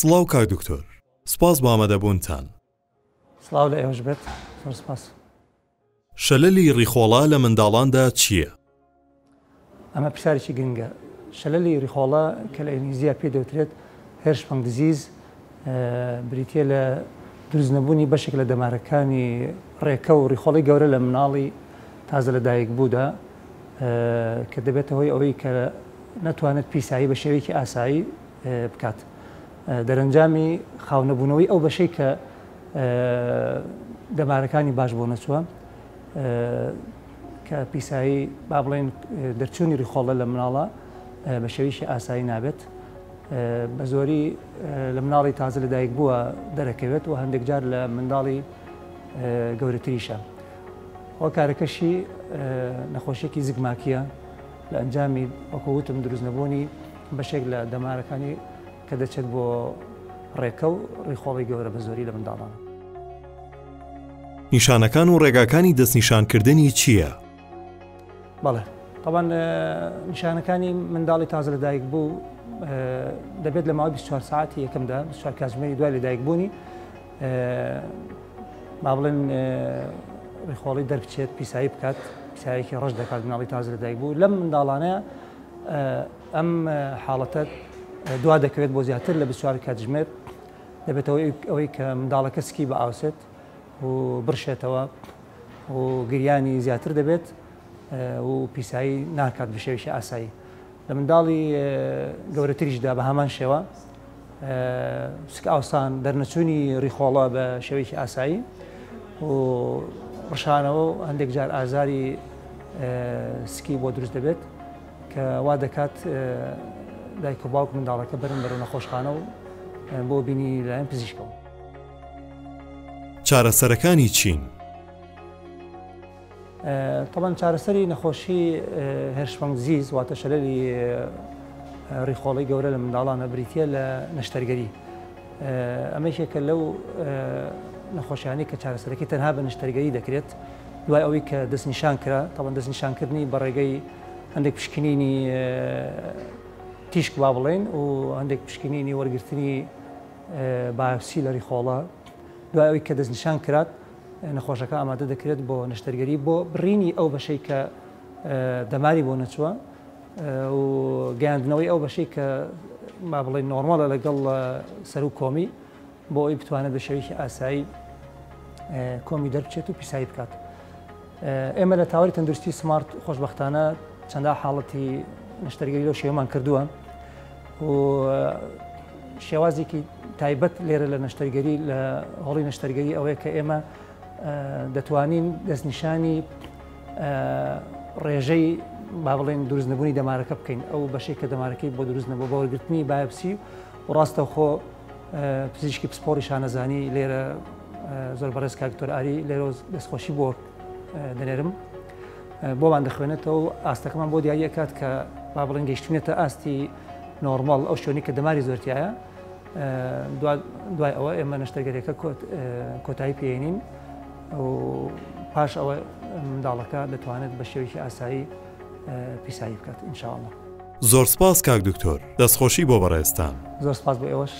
سڵاو کاک دکتۆر، سپاس بۆ ئامادەبوونتان. سڵاو لە ئێوەش بێت، زۆر سپاس. شەلەلی ڕیخۆڵا لە منداڵاندا چییە؟ ئەمە پرسیارێکی گرنگە. شەلەلی ڕیخۆڵا کە لە ئینگلیزیە پێ دەوترێت هێرشپەنگ دیزیز، بریتیە لە دروستنەبوونی بەشێک لە دەمارەکانی ڕێکە و ڕیخۆڵی گەورە لە مناڵی تازە لە دایک بوودا کە دەبێتە هۆی ئەوەی کە نەتوانێت پیسایی بە شێوەیەکی ئاسایی بکات. دەرەنجامی خاونەبوونەوەی ئەو بەشەی کە دەمارەکانی باش بۆ نەچووە کە پیسایی با بڵێن دەرچوونی ڕیخۆڵە لە مناڵە بە شێوەیەکی ئاسایی نابێت، بە زۆری لە مناڵی تازە لە دایک بووە دەرەکەوێت و هەندێک جار لە منداڵی گەورەتریشە. ئەو کارەکەشی نەخۆشیێکی زگماکیە لە ئەنجامی وەکووتم دروستنەبوونی بەشێک لە دەمارەکانی کە دەچێت بۆ ڕێکە و ڕیخۆڵی گەورە بە زۆری لە منداڵانە. نیشانەکان و ڕێگاکانی دەستنیشانکردنی چییە؟ بەڵێ، طبعاً نیشانەکانی منداڵی تازە لە دایک بوو دەبێت لە ماوەی 24 ساعتی یەکەمدا 24 کاتژمێری دوای لە دایک بوونی با بڵێن ڕیخۆڵی دەربچێت، پیسایی بکات، پیسایەکی ڕەش دەکات مناڵی تازە لە دایک بوو. لەم منداڵانەیە ئەم حاڵەتە دوا دەکەوێت بۆ زیاتر لە 24 کاتژمێر، دەبێتەوە ئەوەی کە منداڵەکە سکی بە ئاوسێت و بڕشێتەوە و گریانی زیاتر دەبێت و پیسایی ناکات بە شێوەیەکی ئاسایی. لە منداڵی گەورەتریشدا بە هەمان شێوە سک ئاوسان دەرنەچوونی ڕیخۆڵە بە شێوەیەکی ئاسایی و ڕشانەوە هەندێک جار ئازاری سکی بۆ دروست دەبێت کە وا دەکات دایک و باوک منداڵەکە بەرن بەرەو نەخۆشخانە و بۆ بینی لایەن پزیشکەوە. چارەسەرەکانی چین؟ طبعاً چارەسەری نەخۆشی هێرشپەنگ دیزیز واتە شەلەلی ڕیخۆڵی گەورە لە منداڵانە بریتیە لە نەشتەرگەری. ئەمەشێکە لەو نەخۆشیانی کە چارەسەرەکەی تەنها بە نەشتەرگەری دەکرێت دوای ئەوەی کە دەستنیشان کرا. طبعاً دەستنیشانکردنی بە ڕێگەی هەندێک پشکنینی تیشک با بڵێن و هەندێک پشکنینی وەرگرتنی باپسی لە ڕیخۆڵە. دوای ئەوەی کە دەستنیشان کرات نەخۆشەکە ئامادە دەکرێت بۆ نەشتەرگەری بۆ بڕینی ئەو بەشەی کە دەماری بۆ نەچووە و گەیاندنەوەی ئەو بەشەی کە با بڵێن نۆرمالە لەگەڵ سەر و کۆمی بۆ ئەوی بتوانێت بە شێوەیەکی ئاسایی کۆمی دەربچێت و پیسایی بکات. ئێمە لە تاوەری تەندروستی سمارت خۆشبەختانە چەندە حاڵەتی نەشتەرگەری لەو شێوەمان کردووە و شێوازێکی تایبەت لێرە لە نەشتەرگەری لە هەڵی نەشتەرگەری ئەوەیە کە ئێمە دەتوانین دەستنیشانی ڕێژەی با بڵێن دروستنەبوونی دەمارەکە بکەین، ئەو بەشەی کە دەمارەکەی بۆ دروستنەبوو بە وەرگرتنی بایپسی و ڕاستەوخۆ پزیشکی پسپۆری شانەزانی لێرە زۆر بەڕێز کاک دکتۆر ئاری لێرە دەستخۆشی بۆ دەنێرم بۆمان دەخوێنێتەوە و ئاستەکەمان بۆ دیاری ئەکات کە با بڵێن گەیشتونێتە ئاستی نۆرماڵ ئەو شوێنی کە دەماری زۆرتیایە. دوای ئەوە ئێمە نەشتەرگەریەکە کۆتایی پێێنین و پاش ئەوە منداڵەکە دەتوانێت بە شێوەیەکی ئاسایی پیسایی بکات ئینشاءالله. زۆر سپاس کاک دکتۆر، دەستخۆشی بۆ بەڕێستان. زۆر سپاس بۆ ئێوەش.